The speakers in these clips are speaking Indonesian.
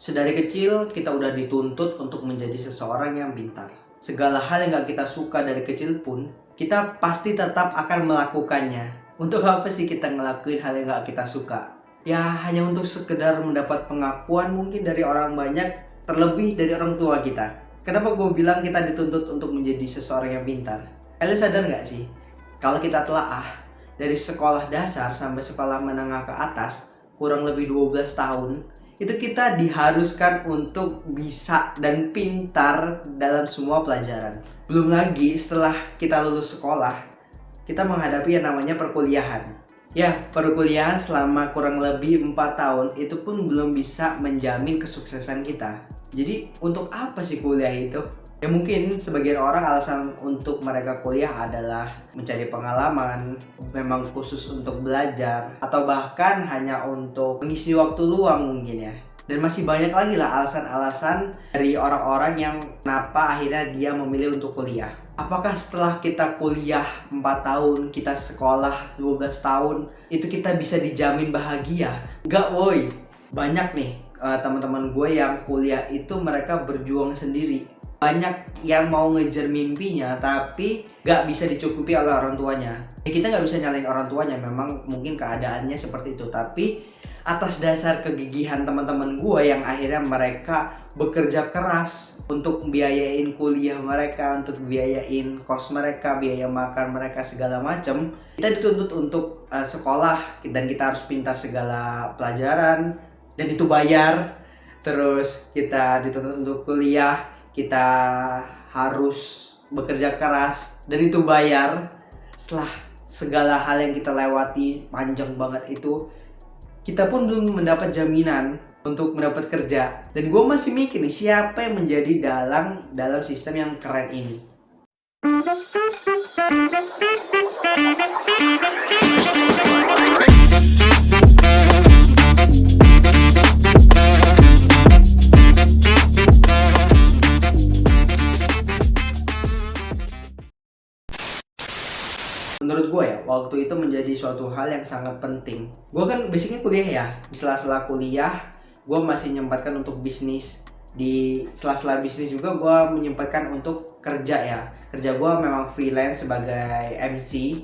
Sedari kecil kita udah dituntut untuk menjadi seseorang yang pintar. Segala hal yang gak kita suka dari kecil pun, kita pasti tetap akan melakukannya. Untuk apa sih kita ngelakuin hal yang gak kita suka? Ya hanya untuk sekedar mendapat pengakuan mungkin dari orang banyak, terlebih dari orang tua kita. Kenapa gue bilang kita dituntut untuk menjadi seseorang yang pintar? Kalian sadar gak sih? Kalau kita telaah, dari sekolah dasar sampai sekolah menengah ke atas, kurang lebih 12 tahun, itu kita diharuskan untuk bisa dan pintar dalam semua pelajaran. Belum lagi setelah kita lulus sekolah, kita menghadapi yang namanya perkuliahan. Ya, perkuliahan selama kurang lebih 4 tahun itu pun belum bisa menjamin kesuksesan kita. Jadi untuk apa sih kuliah itu? Ya mungkin sebagian orang alasan untuk mereka kuliah adalah mencari pengalaman, memang khusus untuk belajar, atau bahkan hanya untuk mengisi waktu luang mungkin ya. Dan masih banyak lagi lah alasan-alasan dari orang-orang yang kenapa akhirnya dia memilih untuk kuliah. Apakah setelah kita kuliah 4 tahun, kita sekolah 12 tahun, itu kita bisa dijamin bahagia? Enggak woi, banyak nih teman-teman gue yang kuliah itu mereka berjuang sendiri. Banyak yang mau ngejar mimpinya tapi gak bisa dicukupi oleh orang tuanya. Ya, kita gak bisa nyalain orang tuanya, memang mungkin keadaannya seperti itu. Tapi atas dasar kegigihan teman-teman gue yang akhirnya mereka bekerja keras untuk biayain kuliah mereka, untuk biayain kos mereka, biaya makan mereka segala macam, kita dituntut untuk sekolah dan kita harus pintar segala pelajaran dan itu bayar. Terus kita dituntut untuk kuliah, kita harus bekerja keras dan itu bayar. Setelah segala hal yang kita lewati panjang banget itu, kita pun belum mendapat jaminan untuk mendapat kerja. Dan gue masih mikir nih, siapa yang menjadi dalam sistem yang keren ini? Menurut gue ya, waktu itu menjadi suatu hal yang sangat penting. Gue kan basicnya kuliah ya. Di sela-sela kuliah, gue masih menyempatkan untuk bisnis. Di sela-sela bisnis juga gue menyempatkan untuk kerja ya. Kerja gue memang freelance sebagai MC.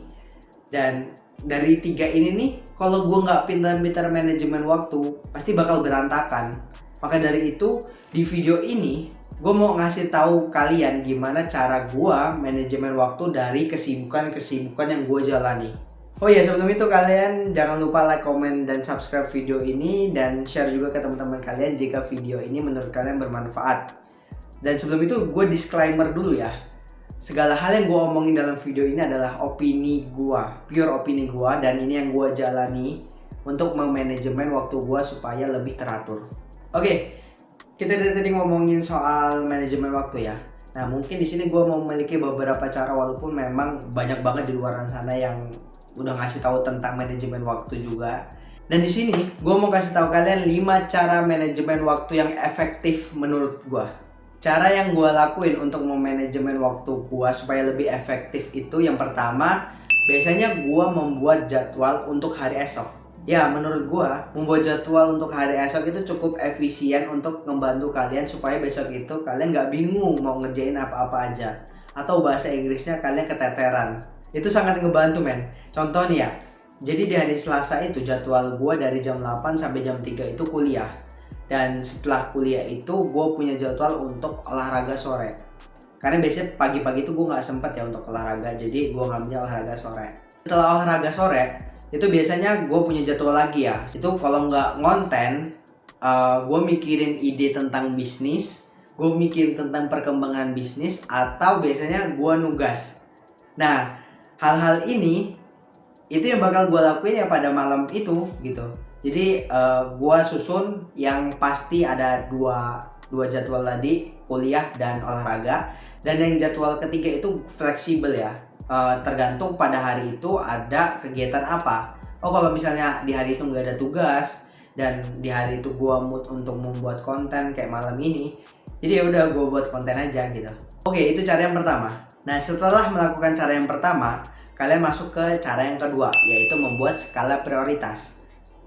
Dan dari tiga ini nih, kalau gue nggak pintar-pintar manajemen waktu, pasti bakal berantakan. Maka dari itu, di video ini gue mau ngasih tahu kalian gimana cara gue manajemen waktu dari kesibukan-kesibukan yang gue jalani. Oh iya, sebelum itu kalian jangan lupa like, comment, dan subscribe video ini dan share juga ke teman-teman kalian jika video ini menurut kalian bermanfaat. Dan sebelum itu gue disclaimer dulu ya. Segala hal yang gue omongin dalam video ini adalah opini gue, pure opini gue, dan ini yang gue jalani untuk memanajemen waktu gue supaya lebih teratur. Oke. Kita dari tadi ngomongin soal manajemen waktu ya. Nah mungkin di sini gue mau memiliki beberapa cara, walaupun memang banyak banget di luar sana yang udah ngasih tahu tentang manajemen waktu juga. Dan di sini gue mau kasih tahu kalian 5 cara manajemen waktu yang efektif menurut gue. Cara yang gue lakuin untuk memanajemen waktu gue supaya lebih efektif itu, yang pertama, biasanya gue membuat jadwal untuk hari esok. Ya, menurut gua membuat jadwal untuk hari esok itu cukup efisien untuk membantu kalian supaya besok itu kalian nggak bingung mau ngerjain apa-apa aja, atau bahasa Inggrisnya kalian keteteran. Itu sangat ngebantu men. Contoh nih ya, jadi di hari Selasa itu jadwal gua dari jam 8 sampai jam 3 itu kuliah. Dan setelah kuliah itu gua punya jadwal untuk olahraga sore. Karena biasanya pagi-pagi itu gua nggak sempet ya untuk olahraga, jadi gua ngambil olahraga sore. Setelah olahraga sore, itu biasanya gue punya jadwal lagi ya. Itu kalau nggak ngonten, gue mikirin ide tentang bisnis, gue mikirin tentang perkembangan bisnis, atau biasanya gue nugas. Nah, hal-hal ini itu yang bakal gue lakuin ya pada malam itu gitu. Jadi gue susun yang pasti ada dua jadwal tadi, kuliah dan olahraga. Dan yang jadwal ketiga itu fleksibel ya. Tergantung pada hari itu ada kegiatan apa. Oh kalau misalnya di hari itu nggak ada tugas dan di hari itu gua mood untuk membuat konten kayak malam ini, jadi ya udah gua buat konten aja gitu. Oke, itu cara yang pertama. Nah setelah melakukan cara yang pertama, kalian masuk ke cara yang kedua, yaitu membuat skala prioritas.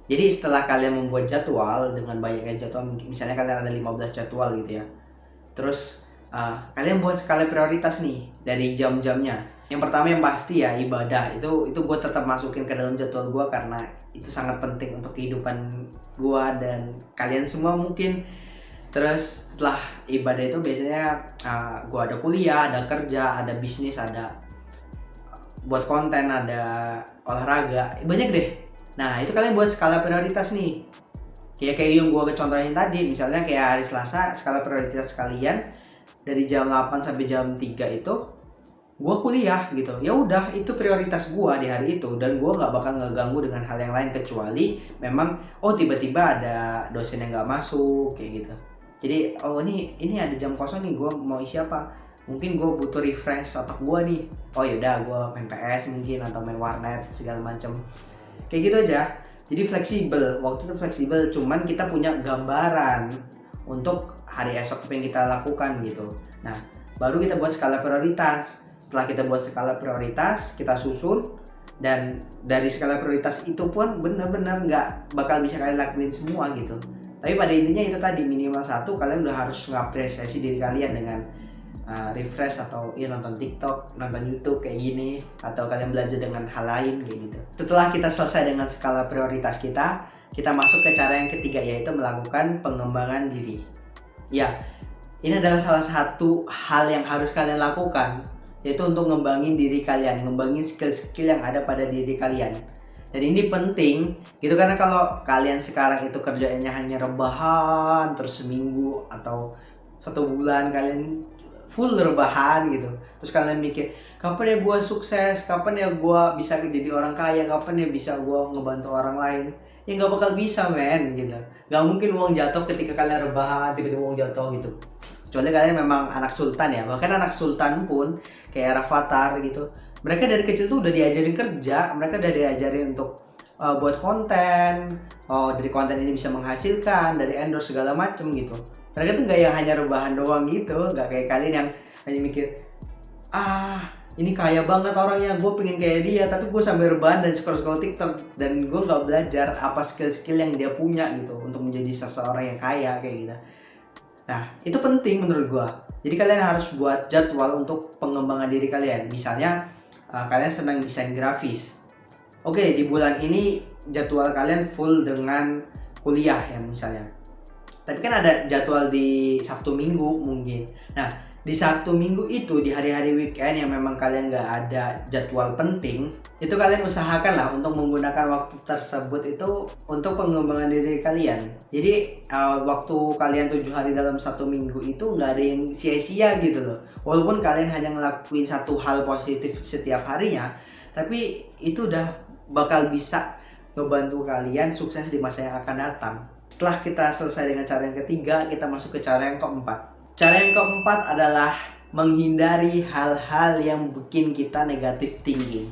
Jadi setelah kalian membuat jadwal dengan banyaknya jadwal, misalnya kalian ada 15 jadwal gitu ya. Terus kalian buat skala prioritas nih dari jam-jamnya. Yang pertama yang pasti ya ibadah. Itu gue tetap masukin ke dalam jadwal gue karena itu sangat penting untuk kehidupan gue dan kalian semua mungkin. Terus setelah ibadah itu biasanya gue ada kuliah, ada kerja, ada bisnis, ada buat konten, ada olahraga, banyak deh. Nah itu kalian buat skala prioritas nih, kayak yang gue contohin tadi. Misalnya kayak hari Selasa, skala prioritas kalian dari jam 8 sampai jam 3 itu gue kuliah gitu. Ya udah, itu prioritas gue di hari itu dan gue nggak bakal ngeganggu dengan hal yang lain kecuali memang tiba-tiba ada dosen yang nggak masuk kayak gitu. Jadi ini ada jam kosong nih, gue mau isi apa? Mungkin gue butuh refresh otak gue nih. Yaudah gue main PS mungkin atau main warnet segala macem. Kayak gitu aja. Jadi fleksibel, waktu itu fleksibel, cuman kita punya gambaran untuk hari esok apa yang kita lakukan gitu. Nah, baru kita buat skala prioritas. Setelah kita buat skala prioritas, kita susun, dan dari skala prioritas itu pun benar-benar nggak bakal bisa kalian lakuin semua gitu. Tapi pada intinya itu tadi, minimal satu, kalian udah harus ngapresiasi diri kalian dengan refresh atau nonton TikTok, nonton YouTube kayak gini, atau kalian belajar dengan hal lain kayak gitu. Setelah kita selesai dengan skala prioritas kita masuk ke cara yang ketiga, yaitu melakukan pengembangan diri. Ya, ini adalah salah satu hal yang harus kalian lakukan, yaitu untuk ngembangin diri kalian, ngembangin skill-skill yang ada pada diri kalian. Dan ini penting gitu, karena kalau kalian sekarang itu kerjaannya hanya rebahan terus seminggu atau 1 bulan kalian full rebahan gitu, terus kalian mikir kapan ya gue sukses, kapan ya gue bisa jadi orang kaya, kapan ya bisa gue ngebantu orang lain. Ya nggak bakal bisa men gitu. Nggak mungkin uang jatuh ketika kalian rebahan tiba-tiba uang jatuh gitu, kecuali kalian memang anak sultan ya. Bahkan anak sultan pun kayak Rafathar gitu, mereka dari kecil tuh udah diajarin kerja, mereka udah diajarin untuk buat konten. Dari konten ini bisa menghasilkan, dari endorse segala macem gitu. Mereka tuh nggak yang hanya rebahan doang gitu, nggak kayak kalian yang hanya mikir ini kaya banget orangnya, gue pengen kayak dia, tapi gue sambil rebahan dan scroll TikTok dan gue nggak belajar apa skill-skill yang dia punya gitu untuk menjadi seseorang yang kaya kayak gitu. Nah itu penting menurut gue. Jadi kalian harus buat jadwal untuk pengembangan diri kalian. Misalnya kalian senang desain grafis, oke, di bulan ini jadwal kalian full dengan kuliah ya misalnya. Tapi kan ada jadwal di Sabtu Minggu mungkin. Nah, di Sabtu Minggu itu, di hari-hari weekend yang memang kalian nggak ada jadwal penting, itu kalian usahakan lah untuk menggunakan waktu tersebut itu untuk pengembangan diri kalian. Jadi waktu kalian 7 hari dalam 1 minggu itu nggak ada yang sia-sia gitu loh. Walaupun kalian hanya ngelakuin satu hal positif setiap harinya, tapi itu udah bakal bisa ngebantu kalian sukses di masa yang akan datang. Setelah kita selesai dengan cara yang ketiga, kita masuk ke cara yang keempat. Cara yang keempat adalah menghindari hal-hal yang bikin kita negatif thinking.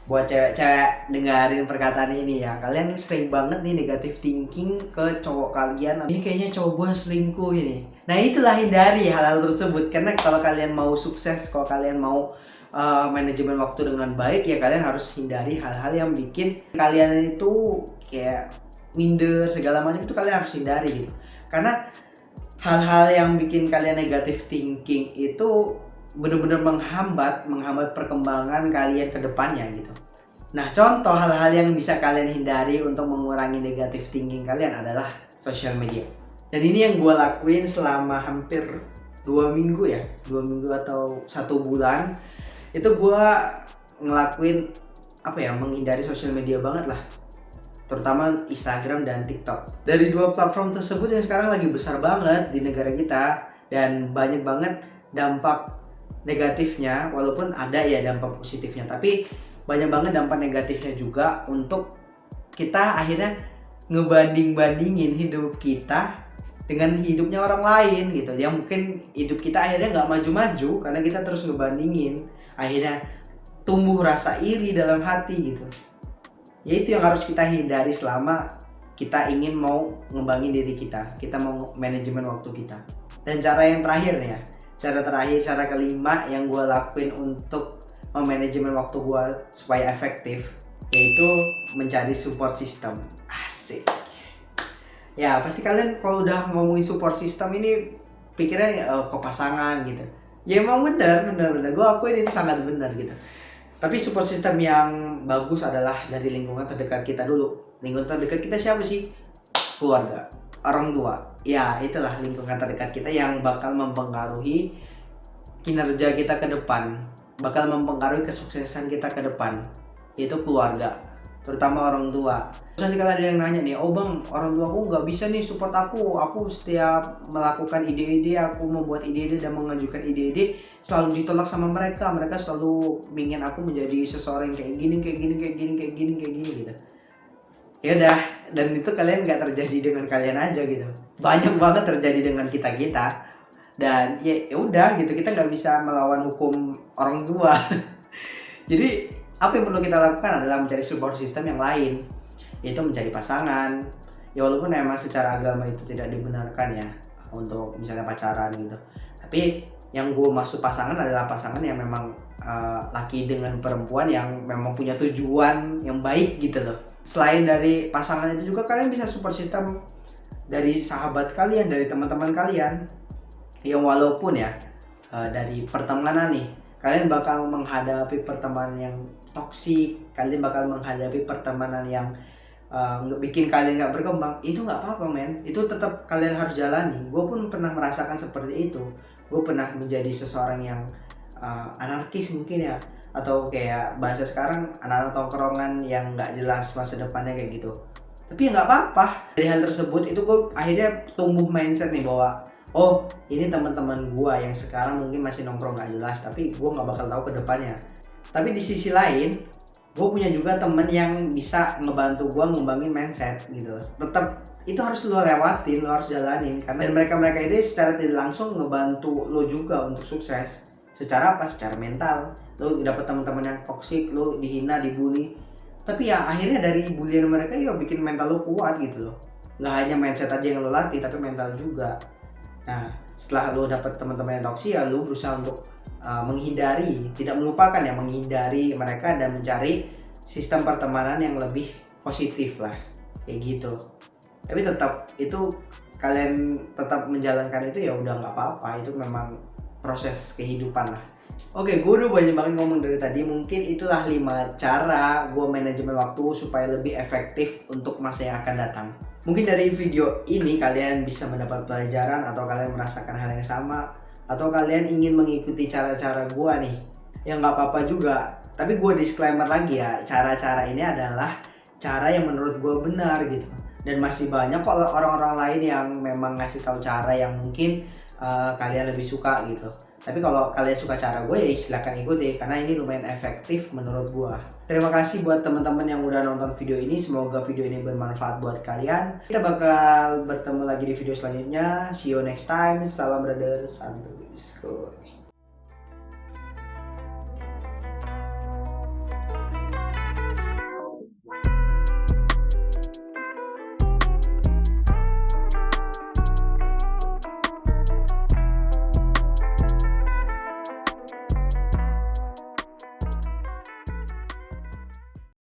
Buat cewek-cewek dengerin perkataan ini ya. Kalian sering banget nih negatif thinking ke cowok kalian. Ini kayaknya cowok gue selingkuh ini. Nah itulah, hindari hal-hal tersebut. Karena kalau kalian mau sukses, kalau kalian mau manajemen waktu dengan baik, ya kalian harus hindari hal-hal yang bikin kalian itu kayak minder segala macam. Itu kalian harus hindari gitu. Karena hal-hal yang bikin kalian negatif thinking itu benar-benar menghambat perkembangan kalian ke depannya gitu. Nah, contoh hal-hal yang bisa kalian hindari untuk mengurangi negatif thinking kalian adalah social media. Dan ini yang gue lakuin selama hampir 2 minggu ya, 2 minggu atau 1 bulan. Itu gue ngelakuin menghindari social media banget lah, terutama Instagram dan TikTok. Dari 2 platform tersebut yang sekarang lagi besar banget di negara kita dan banyak banget dampak negatifnya, walaupun ada ya dampak positifnya, tapi banyak banget dampak negatifnya juga untuk kita akhirnya ngebanding-bandingin hidup kita dengan hidupnya orang lain gitu. Yang mungkin hidup kita akhirnya nggak maju-maju karena kita terus ngebandingin, akhirnya tumbuh rasa iri dalam hati gitu. Ya itu yang harus kita hindari selama kita ingin mau ngembangin diri kita mau manajemen waktu kita. Dan cara yang terakhir nih ya, cara kelima yang gue lakuin untuk memanajemen waktu gue supaya efektif, yaitu mencari support system. Asik. Ya pasti kalian kalau udah ngomongin support system ini pikirnya ke pasangan gitu. Ya emang benar, gue akuin itu sangat benar gitu. Tapi support system yang bagus adalah dari lingkungan terdekat kita dulu. Lingkungan terdekat kita siapa sih? Keluarga, orang tua. Ya itulah lingkungan terdekat kita yang bakal mempengaruhi kinerja kita ke depan, bakal mempengaruhi kesuksesan kita ke depan. Yaitu keluarga, terutama orang tua. Terus nanti kalau ada yang nanya nih, oh bang, orang tua aku nggak bisa nih support aku setiap melakukan ide-ide, aku membuat ide-ide dan mengajukan ide-ide selalu ditolak sama mereka selalu ingin aku menjadi seseorang yang kayak gini gitu. Ya udah, dan itu kalian nggak terjadi dengan kalian aja gitu, banyak banget terjadi dengan kita dan ya udah gitu, kita nggak bisa melawan hukum orang tua. Jadi apa yang perlu kita lakukan adalah mencari support system yang lain, yaitu mencari pasangan. Ya walaupun memang secara agama itu tidak dibenarkan ya untuk misalnya pacaran gitu, tapi yang gue maksud pasangan adalah pasangan yang memang laki dengan perempuan yang memang punya tujuan yang baik gitu loh. Selain dari pasangan itu juga kalian bisa support system dari sahabat kalian, dari teman-teman kalian, yang walaupun ya dari pertemanan nih, kalian bakal menghadapi pertemanan yang toksik, kalian bakal menghadapi pertemanan yang bikin kalian nggak berkembang. Itu nggak apa-apa men, itu tetap kalian harus jalani. Gue pun pernah merasakan seperti itu. Gue pernah menjadi seseorang yang anarkis mungkin ya, atau kayak bahasa sekarang anak-anak tongkrongan yang nggak jelas masa depannya kayak gitu. Tapi ya nggak apa-apa. Dari hal tersebut itu gue akhirnya tumbuh mindset nih bahwa oh ini teman-teman gue yang sekarang mungkin masih nongkrong nggak jelas, tapi gue nggak bakal tahu ke depannya. Tapi di sisi lain, gue punya juga temen yang bisa ngebantu gue ngembangin mindset gitu. Tetap itu harus lo lewatin, lo harus jalanin, karena mereka itu secara tidak langsung ngebantu lo juga untuk sukses. Secara apa? Secara mental. Lo dapet teman-teman yang toksik, lo dihina, dibully, tapi ya akhirnya dari bulian mereka ya bikin mental lo kuat gitu loh. Nggak hanya mindset aja yang lo latih, tapi mental juga. Nah setelah lo dapet teman-teman yang toksik, ya lo berusaha untuk menghindari, tidak melupakan ya, menghindari mereka dan mencari sistem pertemanan yang lebih positif lah, kayak gitu. Tapi tetap itu kalian tetap menjalankan itu ya udah nggak apa-apa, itu memang proses kehidupan lah. Oke, gue udah banyak banget ngomong dari tadi. Mungkin itulah 5 cara gue manajemen waktu supaya lebih efektif untuk masa yang akan datang. Mungkin dari video ini kalian bisa mendapat pelajaran, atau kalian merasakan hal yang sama, atau kalian ingin mengikuti cara-cara gue nih, ya nggak apa-apa juga. Tapi gue disclaimer lagi ya, cara-cara ini adalah cara yang menurut gue benar gitu. Dan masih banyak kok orang-orang lain yang memang ngasih tahu cara yang mungkin kalian lebih suka gitu. Tapi kalau kalian suka cara gue ya silahkan ikuti, karena ini lumayan efektif menurut gue. Terima kasih buat teman-teman yang udah nonton video ini. Semoga video ini bermanfaat buat kalian. Kita bakal bertemu lagi di video selanjutnya. See you next time. Salam brother, santuy.